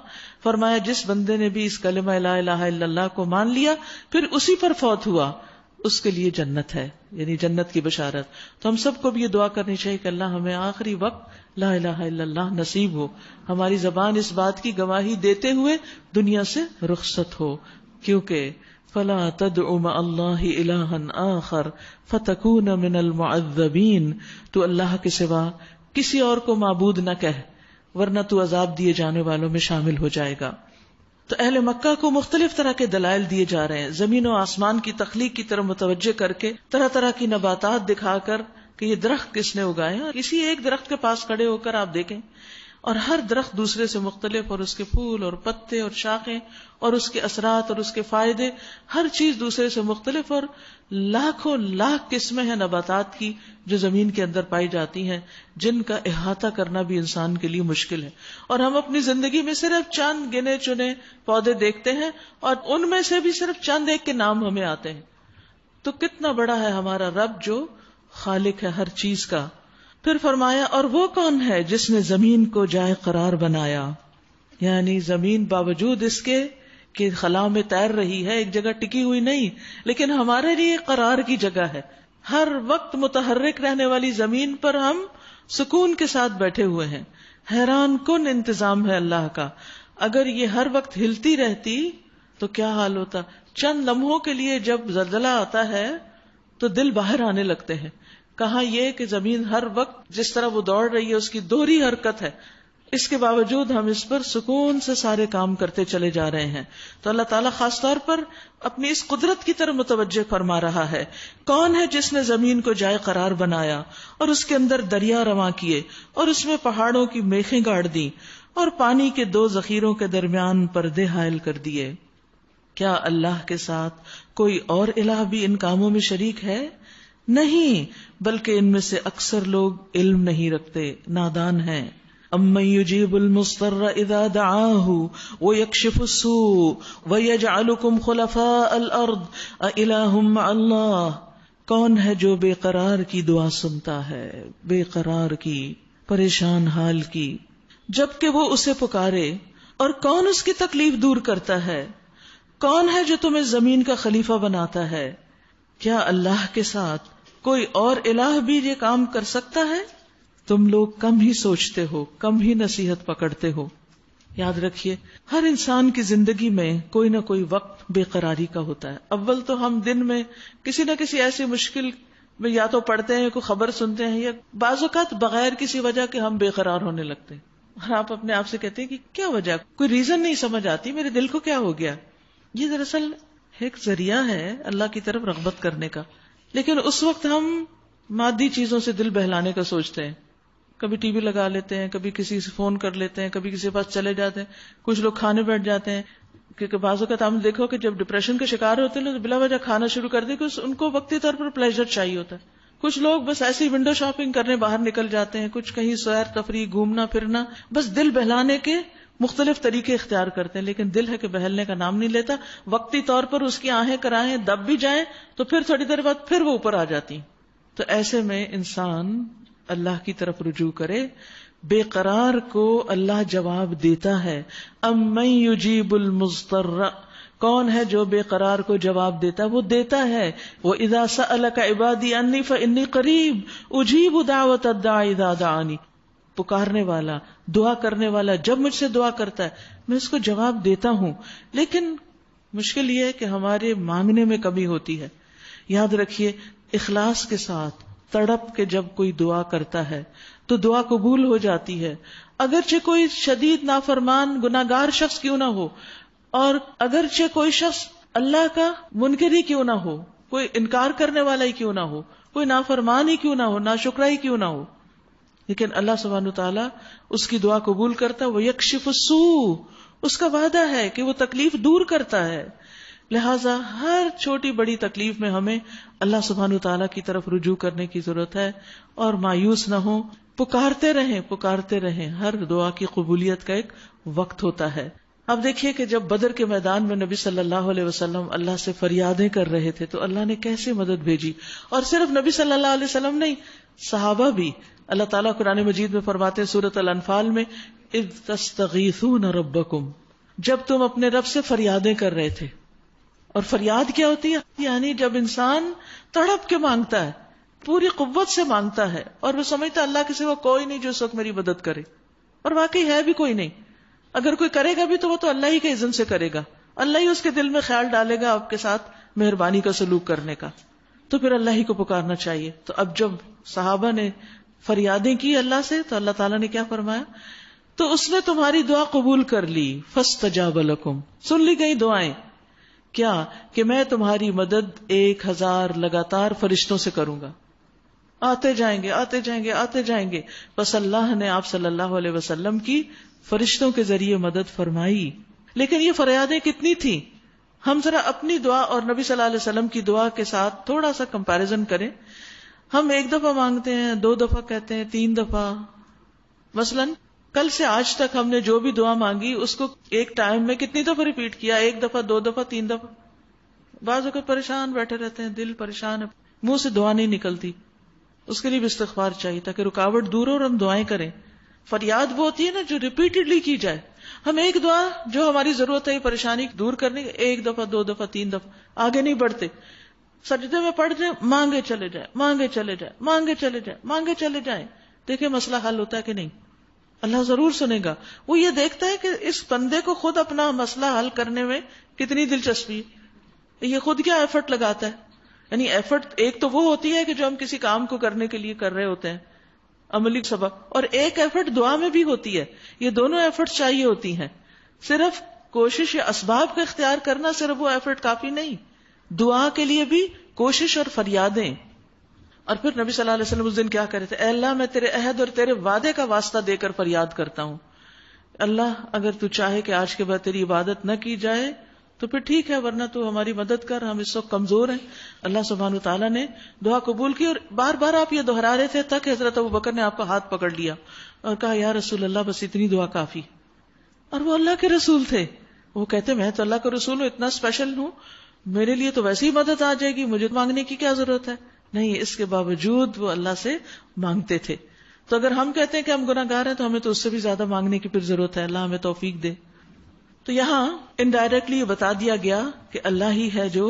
فرمایا جس بندے نے بھی اس کلمہ لا الہ الا اللہ کو مان لیا پھر اسی پر فوت ہوا، اس کے لیے جنت ہے، یعنی جنت کی بشارت. تو ہم سب کو بھی یہ دعا کرنی چاہیے کہ اللہ ہمیں آخری وقت لا الہ الا اللہ نصیب ہو، ہماری زبان اس بات کی گواہی دیتے ہوئے دنیا سے رخصت ہو. کیونکہ فلا تدع مع اللہ الہا آخر فتکون من المعذبین، تو اللہ کے سوا کسی اور کو معبود نہ کہہ ورنہ تو عذاب دیے جانے والوں میں شامل ہو جائے گا. تو اہل مکہ کو مختلف طرح کے دلائل دیے جا رہے ہیں، زمین و آسمان کی تخلیق کی طرف متوجہ کر کے، طرح طرح کی نباتات دکھا کر کہ یہ درخت کس نے اگائے ہیں. کسی ایک درخت کے پاس کھڑے ہو کر آپ دیکھیں، اور ہر درخت دوسرے سے مختلف، اور اس کے پھول اور پتے اور شاخیں اور اس کے اثرات اور اس کے فائدے، ہر چیز دوسرے سے مختلف، اور لاکھوں لاکھ قسمیں ہیں نباتات کی جو زمین کے اندر پائی جاتی ہیں، جن کا احاطہ کرنا بھی انسان کے لیے مشکل ہے. اور ہم اپنی زندگی میں صرف چند گنے چنے پودے دیکھتے ہیں اور ان میں سے بھی صرف چند ایک کے نام ہمیں آتے ہیں. تو کتنا بڑا ہے ہمارا رب جو خالق ہے ہر چیز کا. پھر فرمایا اور وہ کون ہے جس نے زمین کو جائے قرار بنایا، یعنی زمین باوجود اس کے کہ خلا میں تیر رہی ہے، ایک جگہ ٹکی ہوئی نہیں، لیکن ہمارے لیے قرار کی جگہ ہے. ہر وقت متحرک رہنے والی زمین پر ہم سکون کے ساتھ بیٹھے ہوئے ہیں. حیران کن انتظام ہے اللہ کا. اگر یہ ہر وقت ہلتی رہتی تو کیا حال ہوتا. چند لمحوں کے لیے جب زلزلہ آتا ہے تو دل باہر آنے لگتے ہیں. کہاں یہ کہ زمین ہر وقت جس طرح وہ دوڑ رہی ہے اس کی دوہری حرکت ہے، اس کے باوجود ہم اس پر سکون سے سارے کام کرتے چلے جا رہے ہیں. تو اللہ تعالیٰ خاص طور پر اپنی اس قدرت کی طرف متوجہ فرما رہا ہے. کون ہے جس نے زمین کو جائے قرار بنایا اور اس کے اندر دریا رواں کیے اور اس میں پہاڑوں کی میخیں گاڑ دی اور پانی کے دو ذخیروں کے درمیان پردے حائل کر دیے. کیا اللہ کے ساتھ کوئی اور الہ بھی ان کاموں میں شریک ہے؟ نہیں، بلکہ ان میں سے اکثر لوگ علم نہیں رکھتے، نادان ہیں. امن یجیب المضطر اذا دعاہ ویکشف السوء ویجعلکم خلفاء الارض االہ مع اللہ. کون ہے جو بے قرار کی دعا سنتا ہے، بے قرار کی، پریشان حال کی، جبکہ وہ اسے پکارے؟ اور کون اس کی تکلیف دور کرتا ہے؟ کون ہے جو تمہیں زمین کا خلیفہ بناتا ہے؟ کیا اللہ کے ساتھ کوئی اور الہ بھی یہ کام کر سکتا ہے؟ تم لوگ کم ہی سوچتے ہو، کم ہی نصیحت پکڑتے ہو. یاد رکھیے، ہر انسان کی زندگی میں کوئی نہ کوئی وقت بے قراری کا ہوتا ہے. اول تو ہم دن میں کسی نہ کسی ایسی مشکل میں یا تو پڑھتے ہیں، کوئی خبر سنتے ہیں، یا بعض اوقات بغیر کسی وجہ کے ہم بے قرار ہونے لگتے ہیں. اور آپ اپنے آپ سے کہتے ہیں کہ کیا وجہ، کوئی ریزن نہیں سمجھ آتی، میرے دل کو کیا ہو گیا. یہ دراصل ایک ذریعہ ہے اللہ کی طرف رغبت کرنے کا، لیکن اس وقت ہم مادی چیزوں سے دل بہلانے کا سوچتے ہیں. کبھی ٹی وی لگا لیتے ہیں، کبھی کسی سے فون کر لیتے ہیں، کبھی کسی کے پاس چلے جاتے ہیں، کچھ لوگ کھانے بیٹھ جاتے ہیں. کیونکہ بعض اوقات ہم دیکھو کہ جب ڈپریشن کے شکار ہوتے ہیں تو بلا وجہ کھانا شروع کر دیں کہ ان کو وقتی طور پر پلیزر چاہیے ہوتا ہے. کچھ لوگ بس ایسی ونڈو شاپنگ کرنے باہر نکل جاتے ہیں، کچھ کہیں سیر تفریح، گھومنا پھرنا، بس دل بہلانے کے مختلف طریقے اختیار کرتے ہیں. لیکن دل ہے کہ بہلنے کا نام نہیں لیتا. وقتی طور پر اس کی آہیں کرائیں، دب بھی جائیں تو پھر تھوڑی دیر بعد پھر وہ اوپر آ جاتی. تو ایسے میں انسان اللہ کی طرف رجوع کرے. بے قرار کو اللہ جواب دیتا ہے. امن یجیب المضطر، کون ہے جو بے قرار کو جواب دیتا ہے؟ وہ دیتا ہے. وَإِذَا سَأَلَكَ عِبَادِي عَنِّي فَإِنِّي قَرِيبٌ أُجِيبُ دَعْوَةَ الدَّاعِ إِذَا دَعَانِ. پکارنے والا، دعا کرنے والا جب مجھ سے دعا کرتا ہے میں اس کو جواب دیتا ہوں. لیکن مشکل یہ ہے کہ ہمارے مانگنے میں کمی ہوتی ہے. یاد رکھیے، اخلاص کے ساتھ تڑپ کے جب کوئی دعا کرتا ہے تو دعا قبول ہو جاتی ہے. اگرچہ کوئی شدید نافرمان گناہگار شخص کیوں نہ ہو، اور اگرچہ کوئی شخص اللہ کا منکر ہی کیوں نہ ہو، کوئی انکار کرنے والا ہی کیوں نہ ہو، کوئی نافرمان ہی کیوں نہ ہو، ناشکرا ہی کیوں نہ ہو، لیکن اللہ سبحانہ تعالیٰ اس کی دعا قبول کرتا ہے. وہ یکشف السوء، اس کا وعدہ ہے کہ وہ تکلیف دور کرتا ہے. لہذا ہر چھوٹی بڑی تکلیف میں ہمیں اللہ سبحانہ تعالیٰ کی طرف رجوع کرنے کی ضرورت ہے اور مایوس نہ ہوں. پکارتے رہیں، پکارتے رہیں. ہر دعا کی قبولیت کا ایک وقت ہوتا ہے. اب دیکھیے کہ جب بدر کے میدان میں نبی صلی اللہ علیہ وسلم اللہ سے فریادیں کر رہے تھے تو اللہ نے کیسے مدد بھیجی. اور صرف نبی صلی اللہ علیہ وسلم نہیں، صحابہ بھی. اللہ تعالیٰ قرآن مجید میں فرماتے ہیں سورۃ الانفال میں، اذ تستغیثون ربکم، جب تم اپنے رب سے فریادیں کر رہے تھے. اور فریاد کیا ہوتی ہے؟ یعنی جب انسان تڑپ کے مانگتا ہے، پوری قوت سے مانگتا ہے اور وہ سمجھتا ہے اللہ کے سوا کوئی نہیں جو اس وقت میری مدد کرے، اور واقعی ہے بھی کوئی نہیں. اگر کوئی کرے گا بھی تو وہ تو اللہ ہی کے اذن سے کرے گا، اللہ ہی اس کے دل میں خیال ڈالے گا آپ کے ساتھ مہربانی کا سلوک کرنے کا. تو پھر اللہ ہی کو پکارنا چاہیے. تو اب جب صحابہ نے فریادیں کی اللہ سے تو اللہ تعالیٰ نے کیا فرمایا؟ تو اس نے تمہاری دعا قبول کر لی. فاستجاب لکم، سن لی گئی دعائیں. کیا کہ میں تمہاری مدد 1000 لگاتار فرشتوں سے کروں گا. آتے جائیں گے، آتے جائیں گے، آتے جائیں گے. بس اللہ نے آپ صلی اللہ علیہ وسلم کی فرشتوں کے ذریعے مدد فرمائی. لیکن یہ فریادیں کتنی تھیں؟ ہم ذرا اپنی دعا اور نبی صلی اللہ علیہ وسلم کی دعا کے ساتھ تھوڑا سا کمپیریزن کریں. ہم 1 دفعہ مانگتے ہیں، 2 دفعہ کہتے ہیں، 3 دفعہ. مثلاً کل سے آج تک ہم نے جو بھی دعا مانگی اس کو ایک ٹائم میں کتنی دفعہ ریپیٹ کیا؟ 1 دفعہ، 2 دفعہ، 3 دفعہ. بعض اوقات پریشان بیٹھے رہتے ہیں، دل پریشان ہے، منہ سے دعا نہیں نکلتی. اس کے لیے بھی استغفار چاہیے تاکہ رکاوٹ دور ہو اور ہم دعائیں کریں. فریاد وہ ہوتی ہے نا جو ریپیٹڈلی کی جائے. ہم ایک دعا جو ہماری ضرورت ہے پریشانی دور کرنے کی 1 دفعہ، 2 دفعہ، 3 دفعہ آگے نہیں بڑھتے. سجدے میں پڑھ جائیں، مانگے چلے جائیں، مانگے چلے جائیں، مانگے چلے جائیں، مانگے چلے جائیں. دیکھیں مسئلہ حل ہوتا ہے کہ نہیں. اللہ ضرور سنے گا. وہ یہ دیکھتا ہے کہ اس بندے کو خود اپنا مسئلہ حل کرنے میں کتنی دلچسپی ہے، یہ خود کیا ایفرٹ لگاتا ہے. یعنی ایفرٹ ایک تو وہ ہوتی ہے کہ جو ہم کسی کام کو کرنے کے لیے کر رہے ہوتے ہیں، عملی سبب، اور ایک ایفرٹ دعا میں بھی ہوتی ہے. یہ دونوں ایفرٹ چاہیے ہوتی ہیں. صرف کوشش یا اسباب کا اختیار کرنا صرف وہ ایفرٹ کافی نہیں، دعا کے لیے بھی کوشش اور فریادیں. اور پھر نبی صلی اللہ علیہ وسلم اس دن کیا کہہ رہے تھے؟ اے اللہ میں تیرے عہد اور تیرے وعدے کا واسطہ دے کر فریاد کرتا ہوں، اللہ اگر تو چاہے کہ آج کے بعد تیری عبادت نہ کی جائے تو پھر ٹھیک ہے، ورنہ تو ہماری مدد کر، ہم اس وقت کمزور ہیں. اللہ سبحانہ وتعالیٰ نے دعا قبول کی، اور بار بار آپ یہ دہرا رہے تھے تک حضرت ابوبکر نے آپ کا ہاتھ پکڑ لیا اور کہا یا رسول اللہ بس اتنی دعا کافی. اور وہ اللہ کے رسول تھے، وہ کہتے میں تو اللہ کا رسول ہوں، اتنا اسپیشل ہوں، میرے لیے تو ویسے ہی مدد آ جائے گی، مجھے مانگنے کی کیا ضرورت ہے. نہیں، اس کے باوجود وہ اللہ سے مانگتے تھے. تو اگر ہم کہتے ہیں کہ ہم گناہ گار ہیں تو ہمیں تو اس سے بھی زیادہ مانگنے کی پھر ضرورت ہے. اللہ ہمیں توفیق دے. تو یہاں انڈائریکٹلی یہ بتا دیا گیا کہ اللہ ہی ہے جو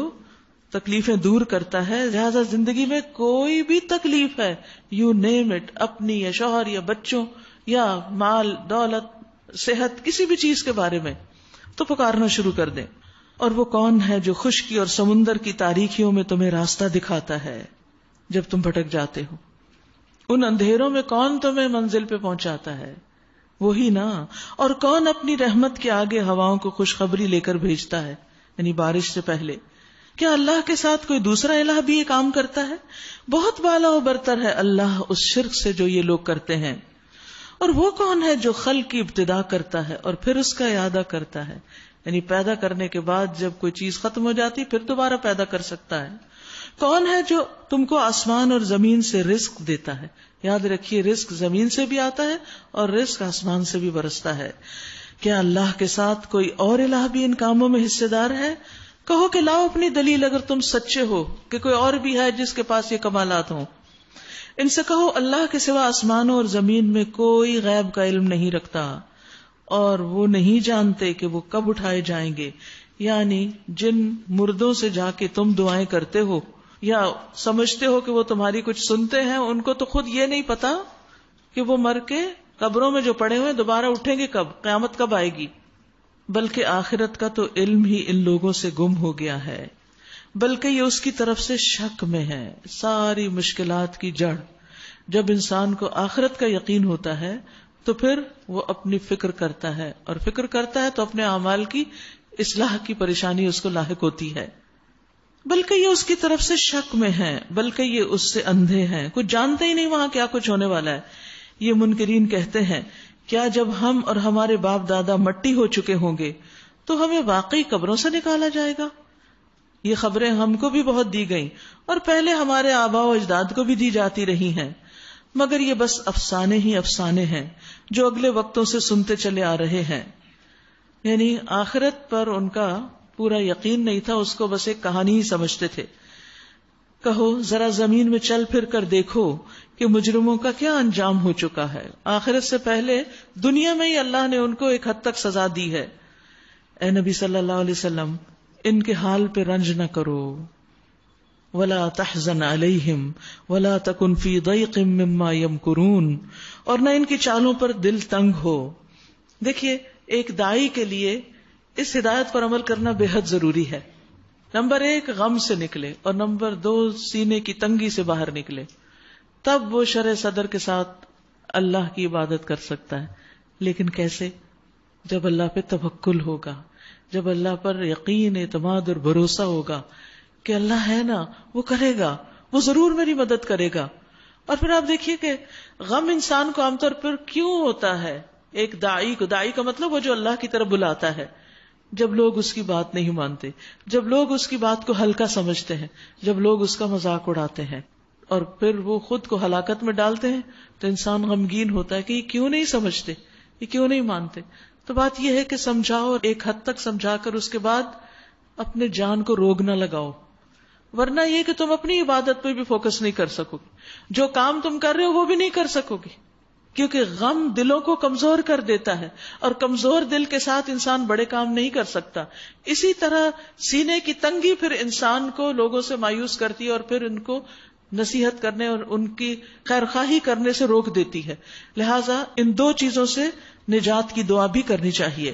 تکلیفیں دور کرتا ہے. لہذا زندگی میں کوئی بھی تکلیف ہے، یو نیم اٹ، اپنی یا شوہر یا بچوں یا مال دولت صحت کسی بھی چیز کے بارے میں، تو پکارنا شروع کر دیں. اور وہ کون ہے جو خشکی اور سمندر کی تاریکیوں میں تمہیں راستہ دکھاتا ہے جب تم بھٹک جاتے ہو؟ ان اندھیروں میں کون تمہیں منزل پہ پہنچاتا ہے؟ وہی نا. اور کون اپنی رحمت کے آگے ہواؤں کو خوشخبری لے کر بھیجتا ہے، یعنی بارش سے پہلے؟ کیا اللہ کے ساتھ کوئی دوسرا الہ بھی یہ کام کرتا ہے؟ بہت بالا و برتر ہے اللہ اس شرک سے جو یہ لوگ کرتے ہیں. اور وہ کون ہے جو خلق کی ابتدا کرتا ہے اور پھر اس کا اعادہ کرتا ہے، یعنی پیدا کرنے کے بعد جب کوئی چیز ختم ہو جاتی پھر دوبارہ پیدا کر سکتا ہے. کون ہے جو تم کو آسمان اور زمین سے رزق دیتا ہے؟ یاد رکھیے رزق زمین سے بھی آتا ہے اور رزق آسمان سے بھی برستا ہے. کیا اللہ کے ساتھ کوئی اور الہ بھی ان کاموں میں حصے دار ہے؟ کہو کہ لاؤ اپنی دلیل اگر تم سچے ہو کہ کوئی اور بھی ہے جس کے پاس یہ کمالات ہوں. ان سے کہو اللہ کے سوا آسمانوں اور زمین میں کوئی غیب کا علم نہیں رکھتا اور وہ نہیں جانتے کہ وہ کب اٹھائے جائیں گے. یعنی جن مردوں سے جا کے تم دعائیں کرتے ہو یا سمجھتے ہو کہ وہ تمہاری کچھ سنتے ہیں، ان کو تو خود یہ نہیں پتا کہ وہ مر کے قبروں میں جو پڑے ہوئے دوبارہ اٹھیں گے کب، قیامت کب آئے گی. بلکہ آخرت کا تو علم ہی ان لوگوں سے گم ہو گیا ہے، بلکہ یہ اس کی طرف سے شک میں ہے. ساری مشکلات کی جڑ جب انسان کو آخرت کا یقین ہوتا ہے تو پھر وہ اپنی فکر کرتا ہے، اور فکر کرتا ہے تو اپنے اعمال کی اصلاح کی پریشانی اس کو لاحق ہوتی ہے. بلکہ یہ اس کی طرف سے شک میں ہیں، بلکہ یہ اس سے اندھے ہیں، کچھ جانتے ہی نہیں وہاں کیا کچھ ہونے والا ہے. یہ منکرین کہتے ہیں کیا جب ہم اور ہمارے باپ دادا مٹی ہو چکے ہوں گے تو ہمیں واقعی قبروں سے نکالا جائے گا؟ یہ خبریں ہم کو بھی بہت دی گئیں اور پہلے ہمارے آباء و اجداد کو بھی دی جاتی رہی ہیں، مگر یہ بس افسانے ہی افسانے ہیں جو اگلے وقتوں سے سنتے چلے آ رہے ہیں. یعنی آخرت پر ان کا پورا یقین نہیں تھا، اس کو بس ایک کہانی ہی سمجھتے تھے. کہو ذرا زمین میں چل پھر کر دیکھو کہ مجرموں کا کیا انجام ہو چکا ہے. آخرت سے پہلے دنیا میں ہی اللہ نے ان کو ایک حد تک سزا دی ہے. اے نبی صلی اللہ علیہ وسلم ان کے حال پہ رنج نہ کرو. ولا تحزن علیہم ولا تکن فی ضیق مما یمکرون، اور نہ ان کی چالوں پر دل تنگ ہو. دیکھیے ایک داعی کے لیے اس ہدایت پر عمل کرنا بے حد ضروری ہے. نمبر 1 غم سے نکلے، اور نمبر 2 سینے کی تنگی سے باہر نکلے، تب وہ شرح صدر کے ساتھ اللہ کی عبادت کر سکتا ہے. لیکن کیسے؟ جب اللہ پہ توکل ہوگا، جب اللہ پر یقین، اعتماد اور بھروسہ ہوگا کہ اللہ ہے نا، وہ کرے گا، وہ ضرور میری مدد کرے گا. اور پھر آپ دیکھیے کہ غم انسان کو عام طور پر کیوں ہوتا ہے. ایک داعی کا مطلب وہ جو اللہ کی طرف بلاتا ہے، جب لوگ اس کی بات نہیں مانتے، جب لوگ اس کی بات کو ہلکا سمجھتے ہیں، جب لوگ اس کا مذاق اڑاتے ہیں اور پھر وہ خود کو ہلاکت میں ڈالتے ہیں، تو انسان غمگین ہوتا ہے کہ یہ کیوں نہیں سمجھتے، یہ کیوں نہیں مانتے. تو بات یہ ہے کہ سمجھاؤ، ایک حد تک سمجھا کر اس کے بعد اپنے جان کو روگ نہ لگاؤ، ورنہ یہ کہ تم اپنی عبادت پہ بھی فوکس نہیں کر سکو گے، جو کام تم کر رہے ہو وہ بھی نہیں کر سکو گے، کیونکہ غم دلوں کو کمزور کر دیتا ہے اور کمزور دل کے ساتھ انسان بڑے کام نہیں کر سکتا. اسی طرح سینے کی تنگی پھر انسان کو لوگوں سے مایوس کرتی ہے اور پھر ان کو نصیحت کرنے اور ان کی خیرخواہی کرنے سے روک دیتی ہے. لہٰذا ان 2 چیزوں سے نجات کی دعا بھی کرنی چاہیے.